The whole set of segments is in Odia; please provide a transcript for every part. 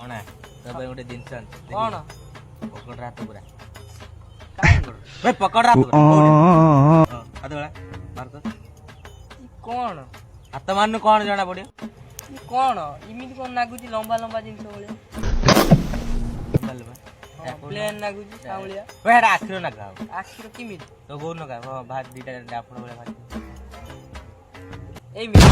ଅଣା ତୋ ପାଇଁ ଗୋଟେ ଜିନିଷ ଆଣିଛି କଣ ପକଡ଼ ହାତ ପୁରା କାଇଁ ଭାଇ ପକଡ଼ ହାତ ପୁରା ହାତ ଭଳିଆ ମାର ତ କଣ ହାତ ମାରନୁ କଣ ଜଣା ପଡିବ କଣ ଏମିତି କଣ ଲାଗୁଛି ଲମ୍ବା ଲମ୍ବା ଜିନିଷ ଭଳିଆ ପ୍ଲେନ ଲାଗୁଛି ସାଉଳିଆ ଭାଇ ଏଟା ଆଖିର ନାଗା ହବ ଆଖିର କେମିତି ତ କୋଉ ନଗା ଭାତ ଦିଟା ଆପଣ ଭଳିଆ ଭାତ ଏମିତି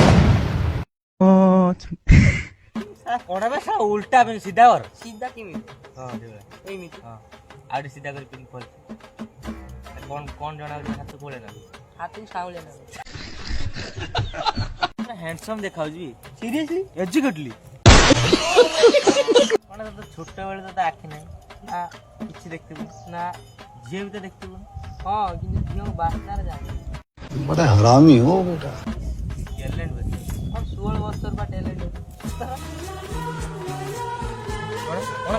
କଣ ବେ ସା ଉଲ୍ଟା ପାଇଁ ସିଧା କର ସିଧା କେମିତି ହଁ ସେଇଭଳିଆ ଏମିତି ହଁ ଆଉ ସିଧା କରି ପିନ୍ ଖୋଲ କଣ କଣ ଜଣା ହଉଛି ହାତ କୋଳେ ନା ହାତକୁ ସାଉଳିଆ ଲାଗୁଛି ହ୍ୟାଣ୍ଡସମ୍ ଦେଖାଉଛି ସିରିୟସଲି ଏଜୁକେଟଲି କଣ ତ ଛୋଟ ବେଳେ ତ ଆଖି ନାହିଁ ନା କିଛି ଦେଖିବୁ ନା ଝିଅ ବି ତ ଦେଖିବୁ ହଁ କିନ୍ତୁ ଝିଅକୁ ବାସ୍ନାରେ ଜାଣି बड़ा हरामी हो बेटा ଟ୍ୟାଲେଣ୍ଟ ବେଶୀ ହଁ 16 ବର୍ଷର ବା ଟ୍ୟାଲେଣ୍ଟ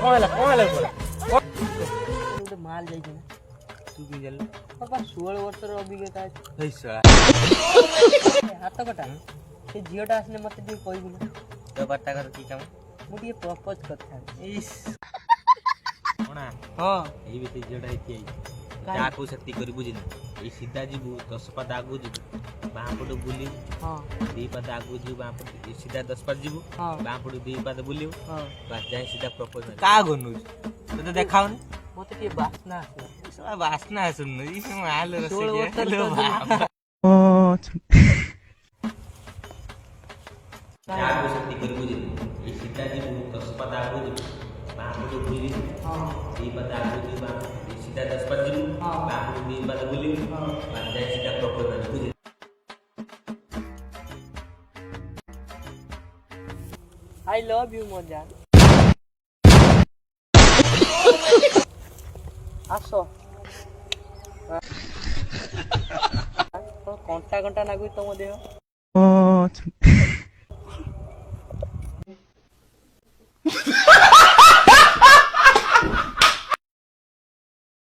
କଣ ହେଲା ଗୋଟେ ମାଲ ଯାଇଛି ନା ତୁ କି ଜାଣିଲୁ ମୋର ବା 16 ବର୍ଷର ଅଭିଜ୍ଞତା ଅଛି ହେଇ ଶଳା ହାତ କଟା ସେ ଝିଅଟା ଆସିଲେ ମତେ ଟିକେ କହିବୁ ନା ତୋ ବାର୍ତ୍ତା କର କି କାମ ମୁଁ ଟିକେ ପ୍ରପୋଜ କରିଥାନ୍ତି ଇସ୍ କଣା ହଁ ଏଇ ବି ସେଇ ଝିଅଟା ହେଇଛି ଯାହାକୁ ସେତିକି କରି ବୁଝିନି ଏଇ ସିଧା ଯିବୁ 10 ପାଦ ଆଗକୁ ଯିବୁ ବାଁ ପଟୁ ବୁଲିବୁ ହଁ 2 ପାଦ ଆଗକୁ ଯିବୁ ବାଁ ପଟୁ ସିଧା 10 ପାଦ ଯିବୁ ହଁ ବାଁ ପଟୁ 2 ପାଦ ବୁଲିବୁ ହଁ ବାସ୍ ଯାଇ ସିଧା ପ୍ରପୋଜ କାହା ଗନୁଛୁ ତତେ ଦେଖାଉନି ମତେ ଟିକେ ବାସ୍ନା ଆସିଲା ଶଳା ବାସ୍ନା ଆସୁନି ଇ ମାଲ 16 ବର୍ଷର ଯାହାକୁ ସେତିକି କରି ବୁଝିନି ଏଇ ସିଧା ଯିବୁ 10 ପାଦ ଆଗକୁ ଯିବୁ ବାଁ ପଟୁ ବୁଲିବୁ ହଁ 2 ପାଦ ଆଗକୁ ଯିବୁ ବାଁ ସିଧା 10 ପାଦ ଯିବୁ ହଁ ବାଁ ପଟୁ 2 ପାଦ ବୁଲିବୁ ବାସ୍ ଯାଇ ସିଧା ପ୍ରପୋଜ ବୁଝିଲି ଆଇ ଲଭ୍ ୟୁ ମୋ ଜାନ ଆସ କଣ୍ଟା କଣ୍ଟା ଲାଗୁଛି ତମ ଦେହ